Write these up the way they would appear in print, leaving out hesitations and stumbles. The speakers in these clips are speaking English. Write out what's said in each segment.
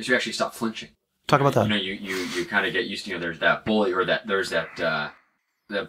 is you actually stop flinching. Talk about that. You know, you kind of get used to, you know, there's that bully, or there's that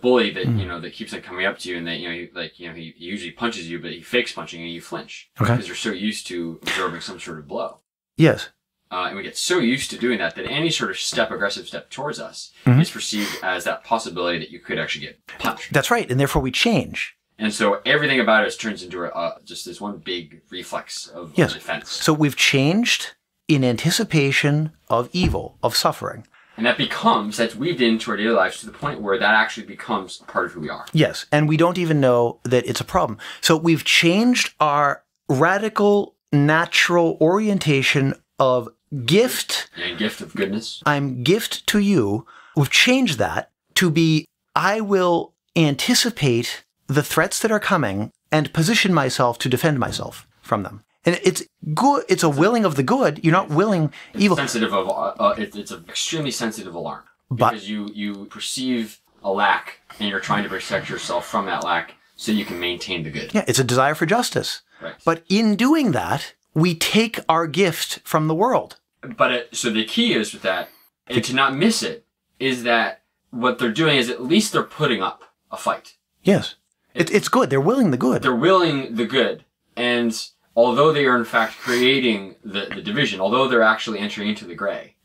bully that, you know, that keeps on coming up to you, and that, you know, he usually punches you, but he fakes punching and you flinch. Okay. Because you're so used to absorbing some sort of blow. Yes. And we get so used to doing that any sort of aggressive step towards us is perceived as that possibility that you could actually get punched. That's right. And therefore we change. And so everything about us turns into just this one big reflex of defense. So we've changed in anticipation of evil, of suffering. And that's weaved into our daily lives to the point where that actually becomes part of who we are. Yes. And we don't even know that it's a problem. So we've changed our radical, natural orientation of gift. Yeah, gift of goodness. I'm gift to you. We've changed that to be, I will anticipate the threats that are coming and position myself to defend myself from them. And it's good. It's a willing of the good. You're not willing evil. Sensitive of it's an extremely sensitive alarm, because you perceive a lack and you're trying to protect yourself from that lack so you can maintain the good. Yeah, it's a desire for justice. Right. But in doing that, we take our gift from the world. But so the key is with that, and to not miss it, is that what they're doing is at least they're putting up a fight. Yes. It's good. They're willing the good. They're willing the good. And although they are in fact creating the division, although they're actually entering into the gray,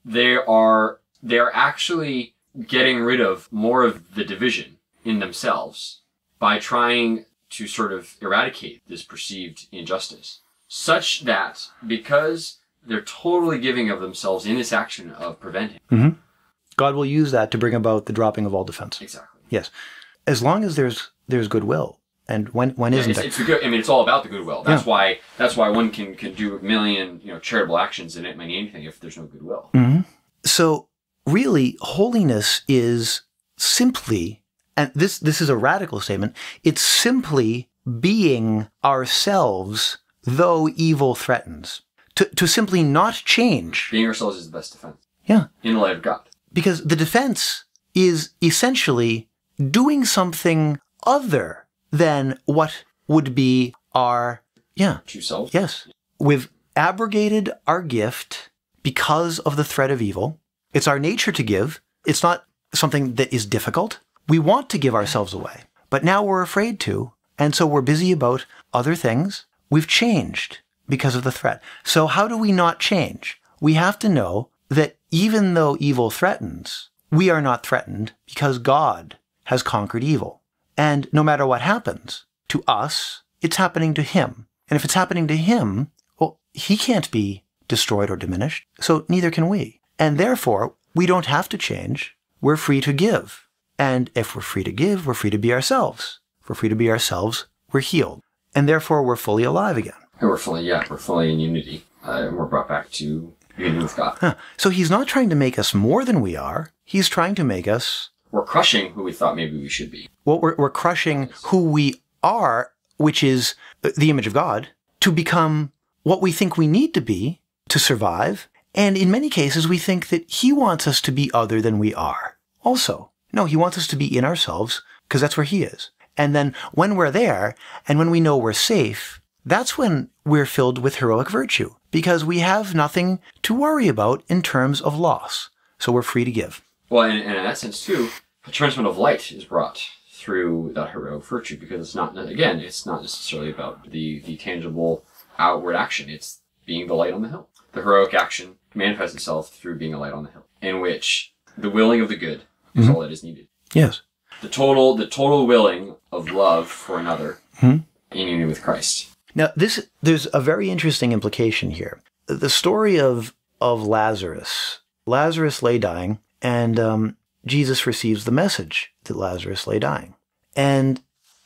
they are actually getting rid of more of the division in themselves by trying to sort of eradicate this perceived injustice, such that because they're totally giving of themselves in this action of preventing. God will use that to bring about the dropping of all defense. Exactly. Yes. As long as there's goodwill. And when isn't there? It's the good. I mean, it's all about the goodwill. That's why one can do a million, you know, charitable actions, and it may mean anything if there's no goodwill. So really, holiness is simply, and this is a radical statement, it's simply being ourselves though evil threatens. To simply not change. Being ourselves is the best defense. Yeah. In the light of God. Because the defense is essentially doing something other than what would be our, true self. Yes. We've abrogated our gift because of the threat of evil. It's our nature to give. It's not something that is difficult. We want to give ourselves away, but now we're afraid to, and so we're busy about other things. We've changed because of the threat. So how do we not change? We have to know that even though evil threatens, we are not threatened because God has conquered evil. And no matter what happens to us, it's happening to him. And if it's happening to him, well, he can't be destroyed or diminished, so neither can we. And therefore, we don't have to change. We're free to give. And if we're free to give, we're free to be ourselves. If we're free to be ourselves, we're healed. And therefore, we're fully alive again. And we're fully in unity. And we're brought back to union with God. So he's not trying to make us more than we are. He's trying to make us... We're crushing who we thought maybe we should be. Well, we're crushing who we are, which is the image of God, to become what we think we need to be to survive. And in many cases, we think that he wants us to be other than we are. Also, no, he wants us to be in ourselves because that's where he is. And then when we're there and when we know we're safe, that's when we're filled with heroic virtue because we have nothing to worry about in terms of loss. So we're free to give. Well, and in that sense, too, a transmission of light is brought through that heroic virtue because it's not necessarily about the tangible outward action. It's being the light on the hill. The heroic action manifests itself through being a light on the hill, in which the willing of the good is all that is needed. Yes. The total willing of love for another in union with Christ. Now, there's a very interesting implication here. The story of Lazarus. Lazarus lay dying, and Jesus receives the message that Lazarus lay dying. And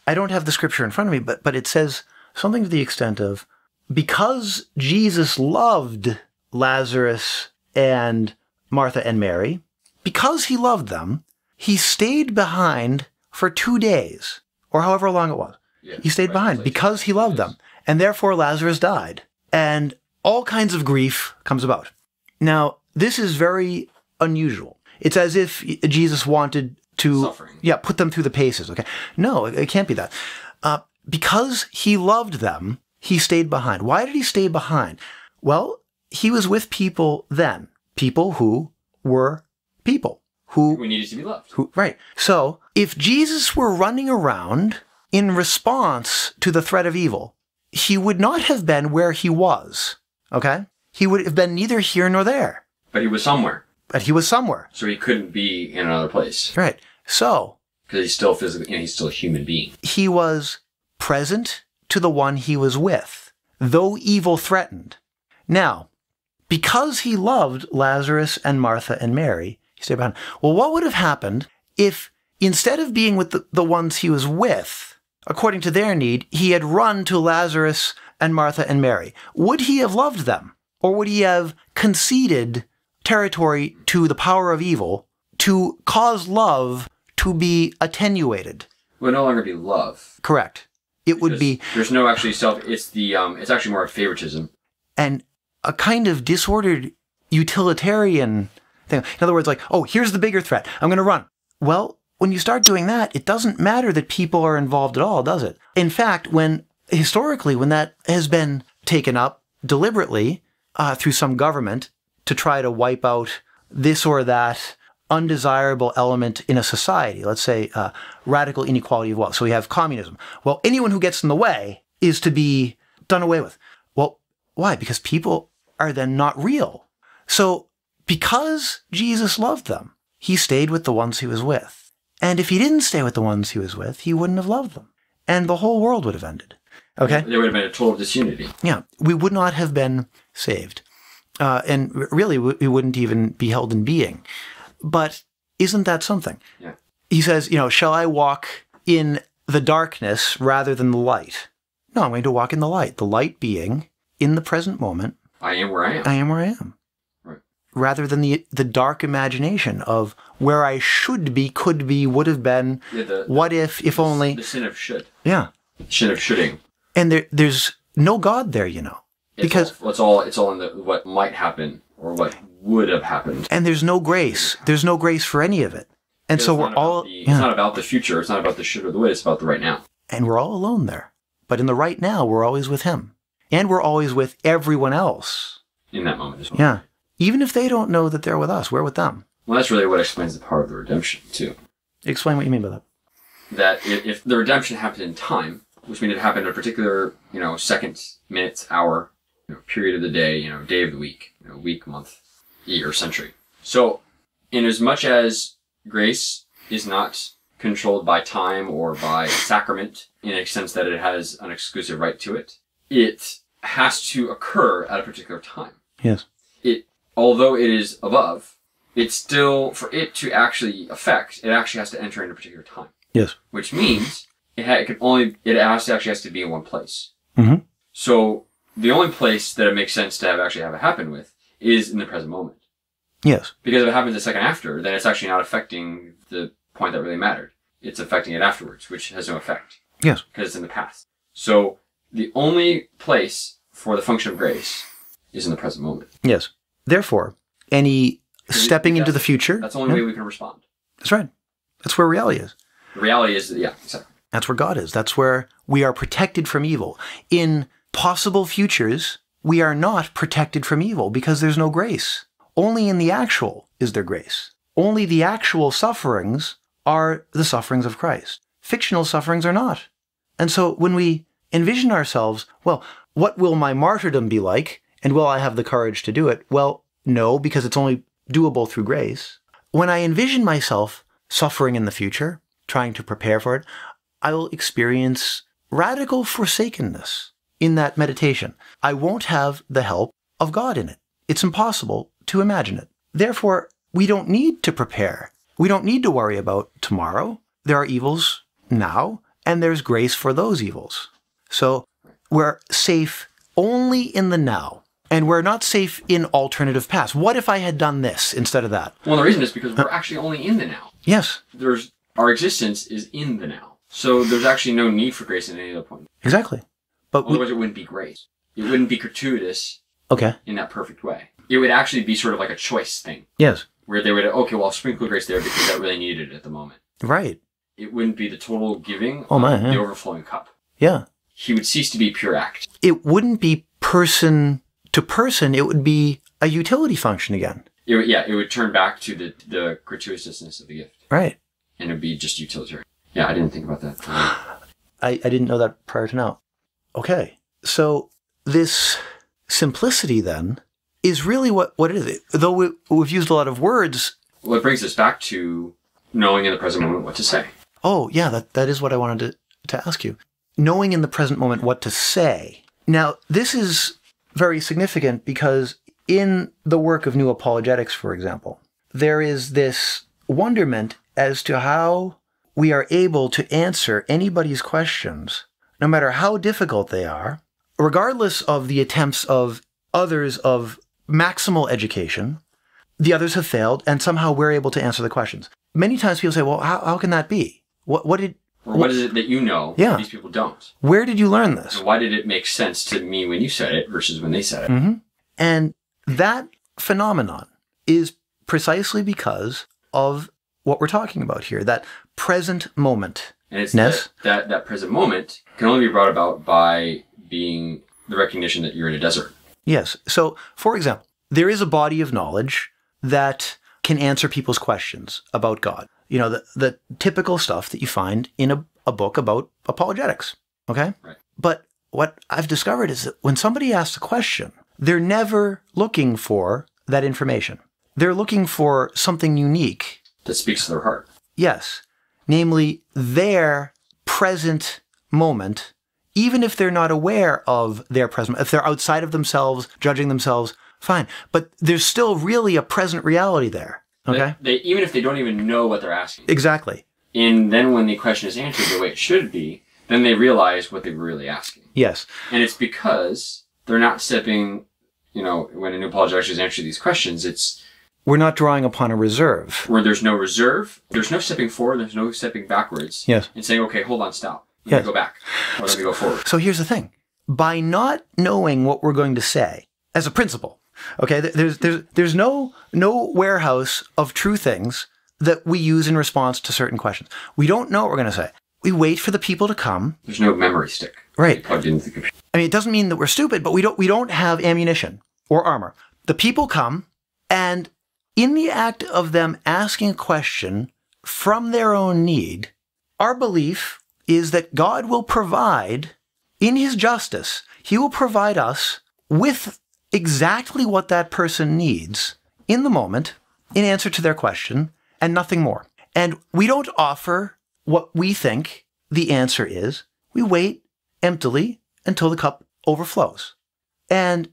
I don't have the scripture in front of me, but it says something to the extent of, because Jesus loved Lazarus and Martha and Mary, because he loved them, he stayed behind for 2 days, or however long it was. Yeah, he stayed behind because he loved them. And therefore Lazarus died. And all kinds of grief comes about. Now, this is very unusual. It's as if Jesus wanted to put them through the paces. Okay, no, it can't be that. Because he loved them, he stayed behind. Why did he stay behind? Well, he was with people then. People who were people. Who needed to be loved. Right. So, if Jesus were running around in response to the threat of evil, he would not have been where he was. Okay? He would have been neither here nor there. But he was somewhere. So he couldn't be in another place. Right. So, because he's still physically, and he's still a human being. He was present to the one he was with, though evil threatened. Now, because he loved Lazarus and Martha and Mary, he stayed behind. Well, what would have happened if instead of being with the ones he was with, according to their need, he had run to Lazarus and Martha and Mary? Would he have loved them? Or would he have conceded territory to the power of evil to cause love to be attenuated? It would no longer be love. Correct. It would be... There's no actually it's actually more of favoritism. And a kind of disordered utilitarian thing. In other words, like, oh, here's the bigger threat. I'm going to run. Well, when you start doing that, it doesn't matter that people are involved at all, does it? In fact, historically, when that has been taken up deliberately through some government to try to wipe out this or that undesirable element in a society, let's say radical inequality of wealth. So we have communism. Well, anyone who gets in the way is to be done away with. Well, why? Because people are then not real. So because Jesus loved them, he stayed with the ones he was with. And if he didn't stay with the ones he was with, he wouldn't have loved them. And the whole world would have ended. Okay? There would have been a total disunity. Yeah. We would not have been saved. And really, we wouldn't even be held in being. But isn't that something? Yeah. He says, shall I walk in the darkness rather than the light? No, I'm going to walk in the light. The light being, in the present moment, I am where I am. I am where I am. Right. Rather than the dark imagination of where I should be, could be, would have been, what if only. The sin of should. Yeah. The sin of shoulding. And there's no God there, Because it's all in what might happen or what would have happened. And there's no grace. There's no grace for any of it. And so we're all... It's not about the future. It's not about the should or the would. It's about the right now. And we're all alone there. But in the right now, we're always with him. And we're always with everyone else. In that moment as well. Yeah. Even if they don't know that they're with us, we're with them. Well, that's really what explains the power of the redemption, too. Explain what you mean by that. That if the redemption happened in time, which means it happened in a particular, second, minute, hour, period of the day, day of the week, week, month, year, century. So, in as much as grace is not controlled by time or by sacrament, in a sense that it has an exclusive right to it, it has to occur at a particular time. Yes. Although it is above, it's still, for it to actually affect, it actually has to enter in a particular time. Yes. Which means it has to be in one place. Mm-hmm. So the only place that it makes sense to have it happen with is in the present moment. Yes. Because if it happens a second after, then it's actually not affecting the point that really mattered. It's affecting it afterwards, which has no effect. Yes. Because it's in the past. So the only place for the function of grace is in the present moment. Yes. Therefore, any stepping into the future... That's the only way we can respond. That's right. That's where reality is. The reality is, yeah, exactly. That's where God is. That's where we are protected from evil. In possible futures, we are not protected from evil because there's no grace. Only in the actual is there grace. Only the actual sufferings are the sufferings of Christ. Fictional sufferings are not. And so when we envision ourselves, well, what will my martyrdom be like? And will I have the courage to do it? Well, no, because it's only doable through grace. When I envision myself suffering in the future, trying to prepare for it, I will experience radical forsakenness in that meditation. I won't have the help of God in it. It's impossible to imagine it. Therefore, we don't need to prepare. We don't need to worry about tomorrow. There are evils now, and there's grace for those evils. So we're safe only in the now. And we're not safe in alternative paths. What if I had done this instead of that? Well, the reason is because we're actually only in the now. Yes. Our existence is in the now. So there's actually no need for grace at any other point. Exactly. But otherwise it wouldn't be grace. It wouldn't be gratuitous in that perfect way. It would actually be sort of like a choice thing. Yes. Where they would, I'll sprinkle grace there because I really needed it at the moment. Right. It wouldn't be the total giving the overflowing cup. Yeah. He would cease to be pure act. It wouldn't be person to person, it would be a utility function again. It would turn back to the gratuitousness of the gift. Right. And it would be just utilitarian. Yeah, I didn't think about that. I didn't know that prior to now. Okay. So this simplicity then is really what it is. Though we've used a lot of words. Well, it brings us back to knowing in the present moment what to say. Oh, yeah, that is what I wanted to ask you. Knowing in the present moment what to say. Now, this is very significant because in the work of New Apologetics, for example, there is this wonderment as to how we are able to answer anybody's questions, no matter how difficult they are, regardless of the attempts of others of maximal education. The others have failed, and somehow we're able to answer the questions. Many times people say, well, how can that be? What is it that you know yeah. these people don't? Where did you learn this? And why did it make sense to me when you said it versus when they said it? Mm-hmm. And that phenomenon is precisely because of what we're talking about here, that present moment. And it's that present moment can only be brought about by being the recognition that you're in a desert. Yes. So, for example, there is a body of knowledge that can answer people's questions about God. You know, the typical stuff that you find in a book about apologetics. Okay? Right. But what I've discovered is that when somebody asks a question, they're never looking for that information. They're looking for something unique. That speaks to their heart. Yes. Namely, their present moment, even if they're not aware of their present, if they're outside of themselves, judging themselves, fine. But there's still really a present reality there. Okay? Even if they don't even know what they're asking. Exactly. And then when the question is answered the way it should be, then they realize what they were really asking. Yes. And it's because they're not stepping, when a new apologist is answering these questions, we're not drawing upon a reserve. Where there's no reserve, there's no stepping forward, there's no stepping backwards. Yes. And saying, okay, hold on, stop. Let me go back. Or let me go forward. So here's the thing. By not knowing what we're going to say, as a principle, okay, there's no warehouse of true things that we use in response to certain questions. We don't know what we're going to say. We wait for the people to come. There's no memory stick. Right. Plugged into the computer. I mean, it doesn't mean that we're stupid, but we don't have ammunition or armor. The people come, and in the act of them asking a question from their own need, our belief is that God will provide, in his justice, he will provide us with exactly what that person needs in the moment, in answer to their question, and nothing more. And we don't offer what we think the answer is. We wait emptily until the cup overflows. And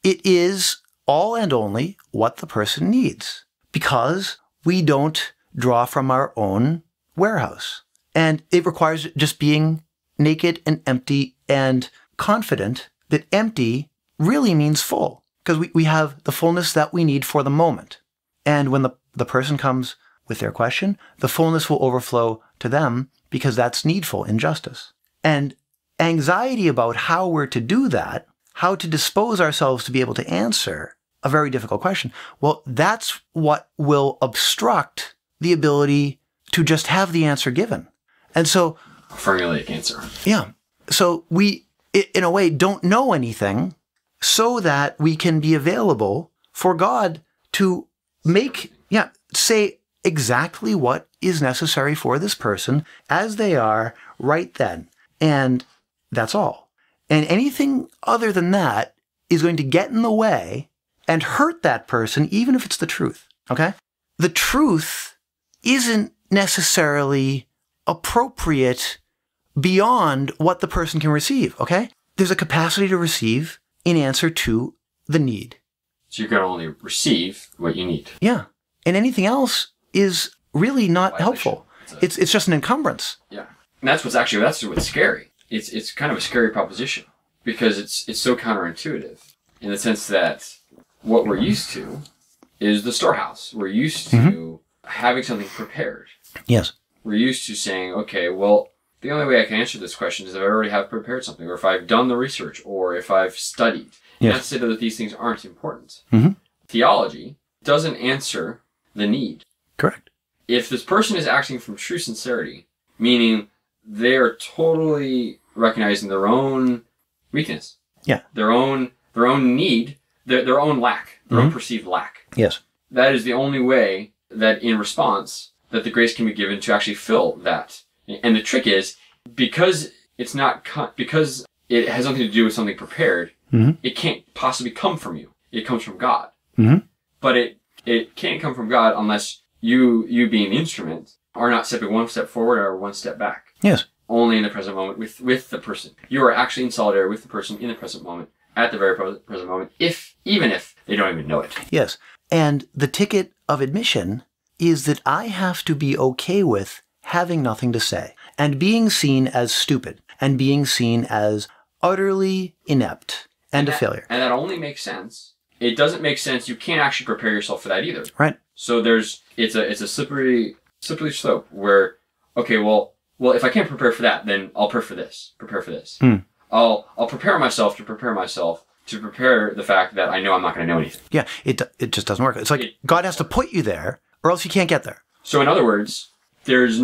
it is all and only what the person needs, because we don't draw from our own warehouse. And it requires just being naked and empty and confident that empty really means full, because we have the fullness that we need for the moment. And when the person comes with their question, the fullness will overflow to them because that's needful in justice. And anxiety about how we're to do that, how to dispose ourselves to be able to answer a very difficult question, well, that's what will obstruct the ability to just have the answer given. And so, a formulaic answer. Yeah. So we, in a way, don't know anything so that we can be available for God to say exactly what is necessary for this person as they are right then. And that's all. And anything other than that is going to get in the way and hurt that person, even if it's the truth. Okay? The truth isn't necessarily appropriate beyond what the person can receive. Okay? There's a capacity to receive in answer to the need. So you can only receive what you need. Yeah. And anything else is really not helpful. It's just an encumbrance. Yeah. And that's what's scary. It's kind of a scary proposition because it's so counterintuitive in the sense that what we're used to is the storehouse. We're used to having something prepared. Yes. We're used to saying, okay, well, the only way I can answer this question is if I already have prepared something, or if I've done the research, or if I've studied. Yes. Not to say that these things aren't important. Mm-hmm. Theology doesn't answer the need. Correct. If this person is acting from true sincerity, meaning they are totally recognizing their own weakness, yeah, their own their own need, their own lack, their own perceived lack. Yes. That is the only way that in response that the grace can be given to actually fill that. And the trick is, because it's not, because it has something to do with something prepared, it can't possibly come from you. It comes from God. But it can't come from God unless you being the instrument are not stepping one step forward or one step back. Yes. Only in the present moment with the person. You are actually in solidarity with the person in the present moment, at the very present moment, even if they don't even know it. Yes. And the ticket of admission is that I have to be okay with having nothing to say and being seen as stupid and being seen as utterly inept and a failure. And that only makes sense. It doesn't make sense. You can't actually prepare yourself for that either. Right. So it's a slippery slope where, okay, well, if I can't prepare for that, then I'll prepare for this. I'll prepare myself to prepare the fact that I know I'm not going to know anything. Yeah, it just doesn't work. It's like God has to put you there or else you can't get there. So in other words, there's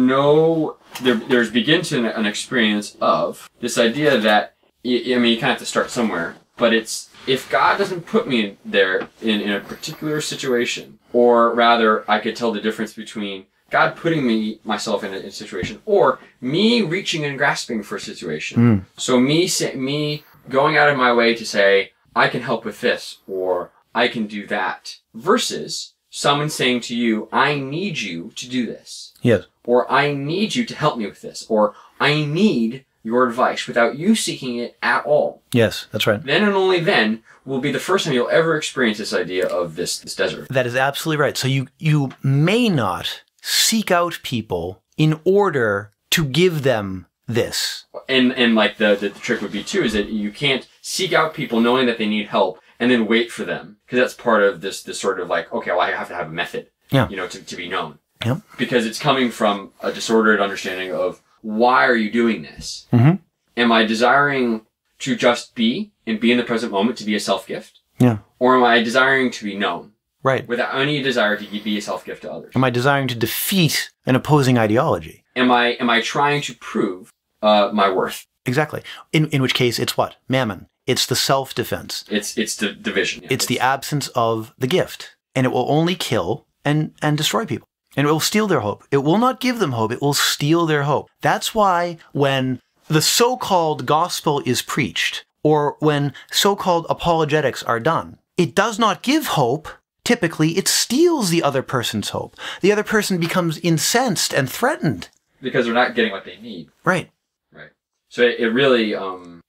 begins an experience of this idea that, I mean, you kind of have to start somewhere, but it's, if God doesn't put me there in a particular situation, or rather I could tell the difference between God putting myself in a situation, or me reaching and grasping for a situation. So me going out of my way to say, I can help with this, or I can do that, versus someone saying to you, I need you to do this. Yes. Or I need you to help me with this, or I need your advice without you seeking it at all. Yes, that's right. Then and only then will be the first time you'll ever experience this idea of this desert. That is absolutely right. So you may not seek out people in order to give them this. And like the trick would be too, is that you can't seek out people knowing that they need help and then wait for them. Because that's part of this sort of like, okay, well, I have to have a method, to be known. Yeah. Because it's coming from a disordered understanding of, why are you doing this? Am I desiring to just be and be in the present moment to be a self-gift? Yeah. Or am I desiring to be known? Right. Without any desire to be a self-gift to others? Am I desiring to defeat an opposing ideology? Am I trying to prove my worth? Exactly. In which case, it's what? Mammon. It's the self-defense. It's the division. Yeah. It's the absence of the gift. And it will only kill and destroy people. And it will steal their hope. It will not give them hope. It will steal their hope. That's why when the so-called gospel is preached, or when so-called apologetics are done, it does not give hope. Typically, it steals the other person's hope. The other person becomes incensed and threatened. Because they're not getting what they need. Right. Right. So it really,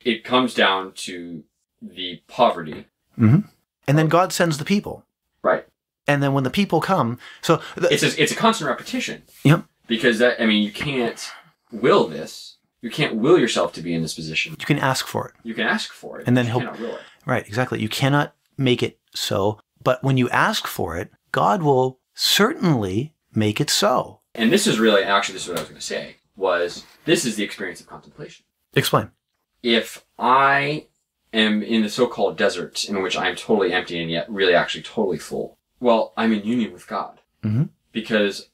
it comes down to the poverty. And then God sends the people. Right. And then when the people come, so it's a constant repetition. Yep. Because you can't will this. You can't will yourself to be in this position. You can ask for it. You can ask for it. And then you cannot will it. Right, exactly. You cannot make it so. But when you ask for it, God will certainly make it so. And this is really, actually, this is what I was going to say, this is the experience of contemplation. Explain. If I am in the so-called desert in which I am totally empty and yet really actually totally full, well, I'm in union with God. Because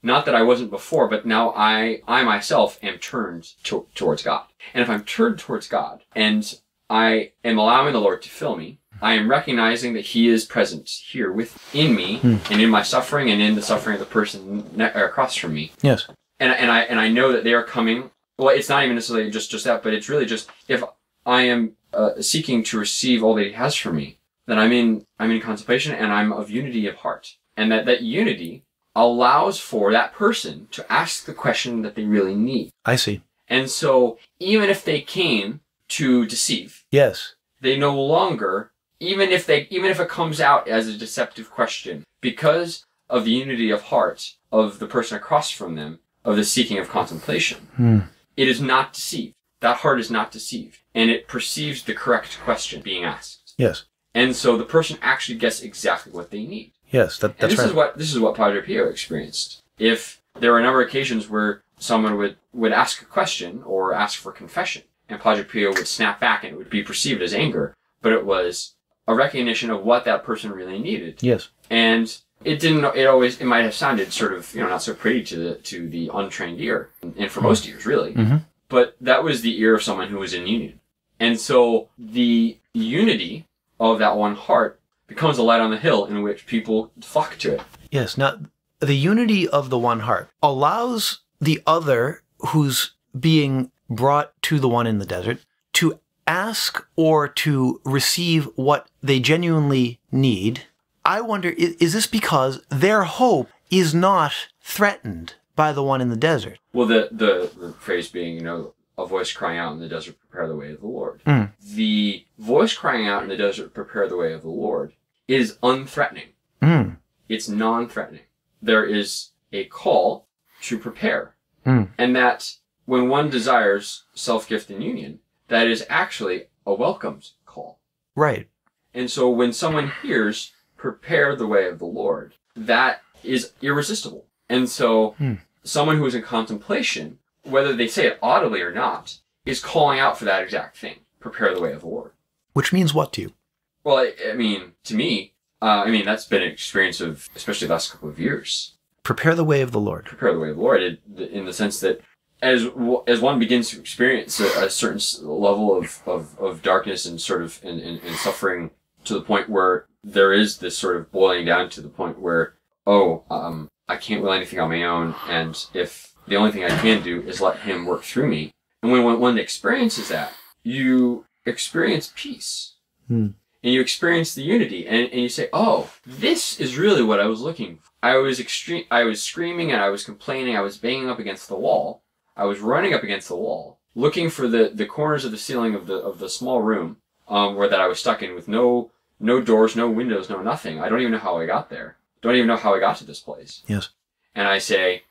not that I wasn't before, but now I myself am turned towards God. And if I'm turned towards God and I am allowing the Lord to fill me, I am recognizing that He is present here within me and in my suffering and in the suffering of the person across from me. Yes. And I know that they are coming. Well, it's not even necessarily just that, but it's really just, if I am seeking to receive all that He has for me, then I'm in contemplation and I'm of unity of heart. And that unity allows for that person to ask the question that they really need. I see. And so even if they came to deceive, yes, they no longer, even if it comes out as a deceptive question, because of the unity of heart of the person across from them, of the seeking of contemplation, it is not deceived. That heart is not deceived. And it perceives the correct question being asked. Yes. And so the person actually gets exactly what they need. Yes, that's right. This is what Padre Pio experienced. If there were a number of occasions where someone would ask a question or ask for confession, and Padre Pio would snap back and it would be perceived as anger, but it was a recognition of what that person really needed. Yes. And it might have sounded sort of, not so pretty to the untrained ear, and for most ears really. But that was the ear of someone who was in union. And so the unity of that one heart becomes a light on the hill in which people flock to it. Yes. Now, the unity of the one heart allows the other who's being brought to the one in the desert to ask or to receive what they genuinely need. I wonder, is this because their hope is not threatened by the one in the desert? Well, the phrase being, a voice crying out in the desert, prepare the way of the Lord. Mm. The voice crying out in the desert, prepare the way of the Lord, is unthreatening. Mm. It's non-threatening. There is a call to prepare. Mm. And that when one desires self-gift and union, that is actually a welcomed call. Right. And so when someone hears, prepare the way of the Lord, that is irresistible. And so someone who is in contemplation, whether they say it audibly or not, is calling out for that exact thing. Prepare the way of the Lord. Which means what to you? Well, to me, that's been an experience of, especially the last couple of years. Prepare the way of the Lord. Prepare the way of the Lord, in the sense that as one begins to experience a certain level of darkness and sort of and suffering, to the point where there is this sort of boiling down to the point where, I can't will anything on my own, and if the only thing I can do is let Him work through me. And when one experiences that, you experience peace. And you experience the unity, and you say, this is really what I was looking for. I was screaming and I was complaining, I was banging up against the wall, I was running up against the wall, looking for the corners of the ceiling of the small room where that I was stuck in, with no doors, no windows, no nothing. I don't even know how I got there. Don't even know how I got to this place. Yes. And I say,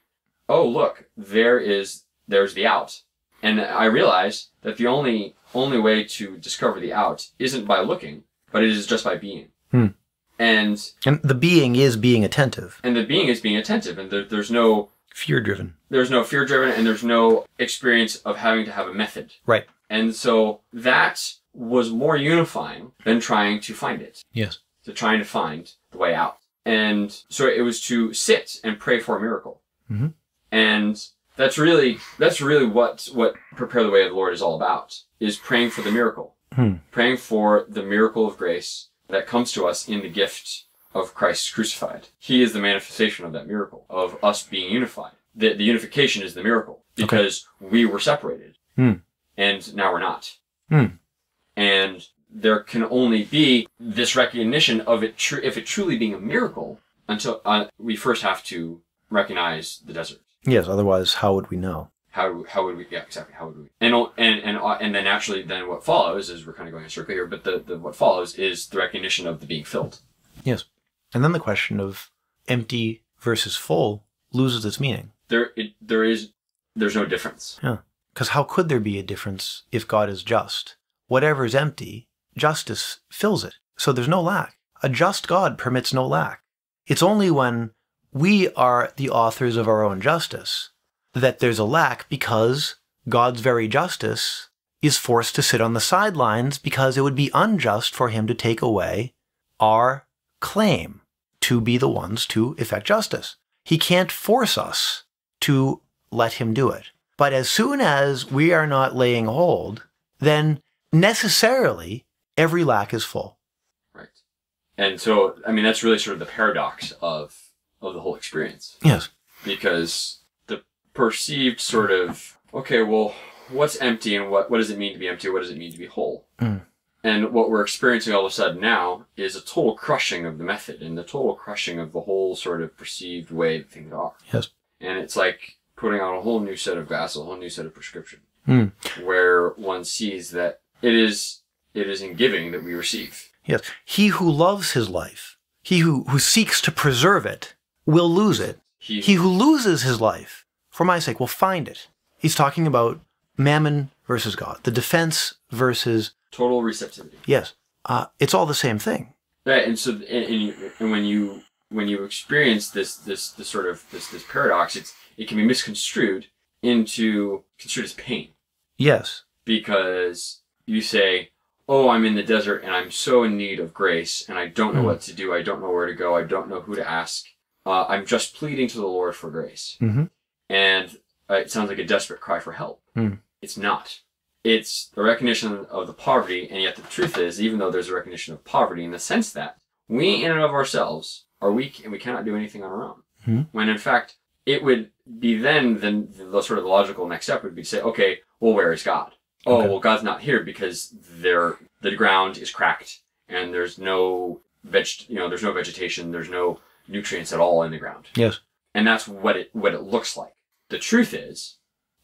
look, there's the out. And I realize that the only way to discover the out isn't by looking, but it is just by being. And the being is being attentive. And the being is being attentive. And there's no fear-driven. There's no fear-driven, and there's no experience of having to have a method. Right. And so that was more unifying than trying to find it. Yes. To trying to find the way out. And so it was to sit and pray for a miracle. Mm-hmm. And that's really what Prepare the Way of the Lord is all about, is praying for the miracle. Praying for the miracle of grace that comes to us in the gift of Christ crucified. He is the manifestation of that miracle, of us being unified. The unification is the miracle, because we were separated, and now we're not. And there can only be this recognition of it, if it truly being a miracle, until we first have to recognize the desert. Yes, otherwise how would we know? How would we? Yeah, exactly. How would we? And then naturally, then what follows is, we're kind of going in a circle here, but the what follows is the recognition of the being filled. Yes, and then the question of empty versus full loses its meaning. There's no difference. Yeah, because how could there be a difference if God is just? Whatever is empty, justice fills it, so there's no lack. A just God permits no lack. It's only when we are the authors of our own justice that there's a lack, because God's very justice is forced to sit on the sidelines, because it would be unjust for Him to take away our claim to be the ones to effect justice. He can't force us to let Him do it. But as soon as we are not laying hold, then necessarily every lack is full. Right. And so, that's really sort of the paradox of the whole experience. Yes. Because the perceived sort of, what's empty, and what does it mean to be empty? What does it mean to be whole? And what we're experiencing all of a sudden now is a total crushing of the method, and the total crushing of the whole sort of perceived way that things are. Yes. And it's like putting on a whole new set of glasses, a whole new set of prescription, where one sees that it is in giving that we receive. Yes. He who loves his life, he who seeks to preserve it, will lose it. He who loses his life, for my sake, will find it. He's talking about mammon versus God, the defense versus total receptivity. Yes. It's all the same thing. Right. And so, and when you experience this sort of this paradox, it can be misconstrued construed as pain. Yes. Because you say, I'm in the desert and I'm so in need of grace, and I don't know what to do. I don't know where to go. I don't know who to ask. I'm just pleading to the Lord for grace. And it sounds like a desperate cry for help. It's not. it's the recognition of the poverty, and yet the truth is, even though there's a recognition of poverty in the sense that we in and of ourselves are weak and we cannot do anything on our own. Mm-hmm. When in fact, it would be then the sort of the logical next step would be to say, okay, well, where is God? Oh, well, God's not here because the ground is cracked and there's no there's no vegetation, there's no nutrients at all in the ground. Yes. And that's what it looks like. The truth is,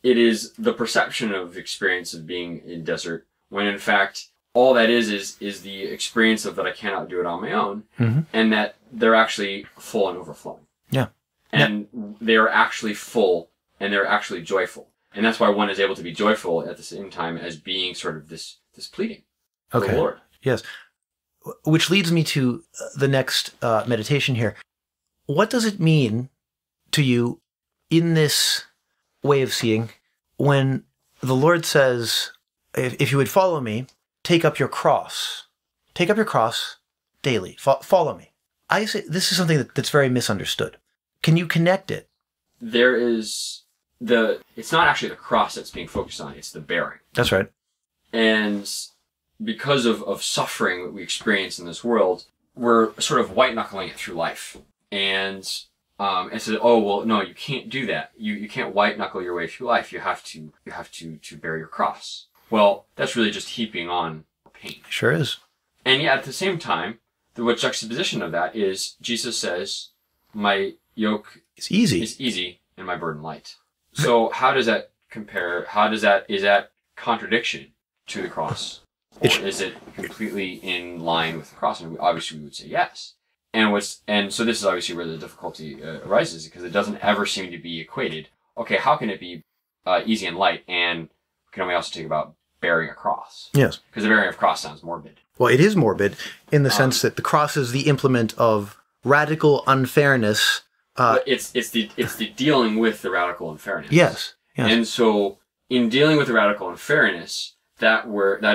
it is the perception of experience of being in desert, when in fact all that is the experience of that I cannot do it on my own, mm-hmm. and that they're actually full and overflowing. Yeah. And they are actually full and they're actually joyful. And that's why one is able to be joyful at the same time as being sort of this pleading for the Lord. Yes. Which leads me to the next meditation here. What does it mean to you in this way of seeing when the Lord says, if you would follow me, take up your cross. Take up your cross daily. Follow me. I say this is something that's very misunderstood. Can you connect it? There is it's not actually the cross that's being focused on, it's the bearing. That's right. And because of suffering that we experience in this world, we're sort of white-knuckling it through life. And so, oh, well, no, you can't do that. You can't white-knuckle your way through life. You have to bear your cross. Well, that's really just heaping on pain. Sure is. And yet, at the same time, the juxtaposition of that is Jesus says, my yoke is easy and my burden light. So how does that compare? Is that contradiction to the cross? Or is it completely in line with the cross? And obviously we would say yes. And so this is obviously where the difficulty arises, because it doesn't ever seem to be equated. Okay, how can it be easy and light, and can we also talk about bearing a cross? Yes. Because the bearing of a cross sounds morbid. Well, it is morbid in the sense that the cross is the implement of radical unfairness. It's the dealing with the radical unfairness. Yes. And so in dealing with the radical unfairness, that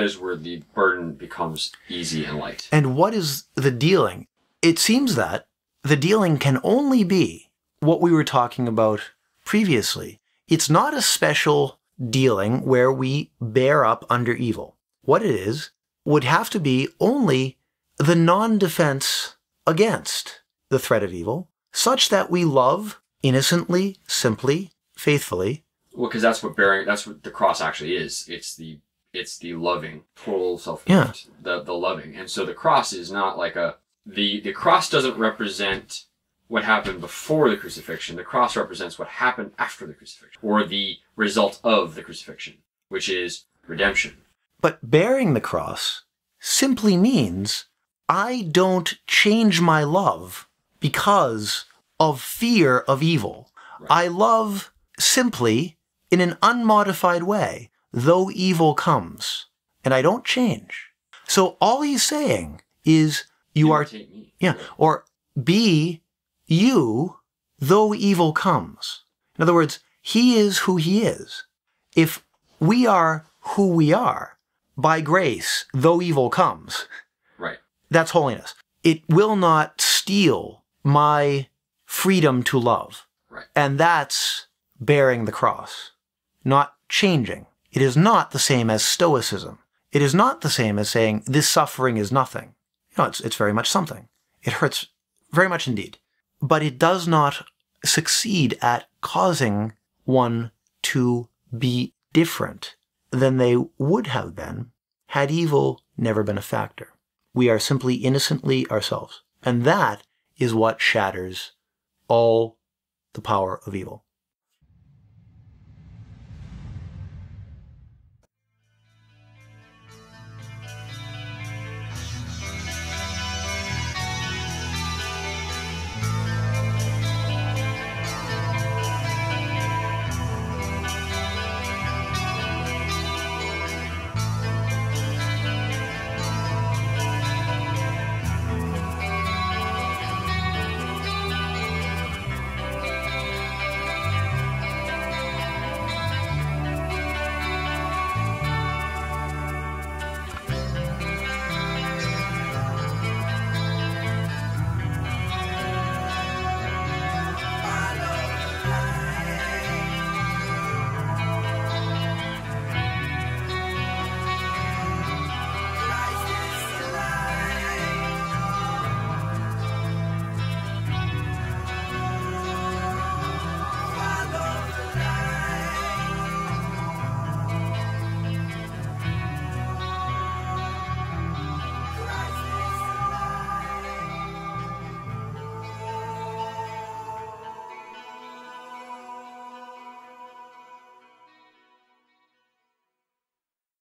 is where the burden becomes easy and light. And what is the dealing? It seems that the dealing can only be what we were talking about previously. It's not a special dealing where we bear up under evil. What it is would have to be only the non-defense against the threat of evil, such that we love innocently, simply, faithfully. Well, because that's what the cross actually is. It's the loving, total self-gift, the loving. And so the cross is not like the cross doesn't represent what happened before the crucifixion. The cross represents what happened after the crucifixion, or the result of the crucifixion, which is redemption. But bearing the cross simply means I don't change my love because of fear of evil. Right. I love simply in an unmodified way, though evil comes, and I don't change. So all he's saying is imitate me. Yeah, or be you, though evil comes. In other words, he is who he is. If we are who we are, by grace, though evil comes, right, that's holiness. It will not steal my freedom to love. Right. And that's bearing the cross, not changing. It is not the same as stoicism. It is not the same as saying this suffering is nothing. No, it's very much something. It hurts very much indeed. But it does not succeed at causing one to be different than they would have been had evil never been a factor. We are simply innocently ourselves. And that is what shatters all the power of evil.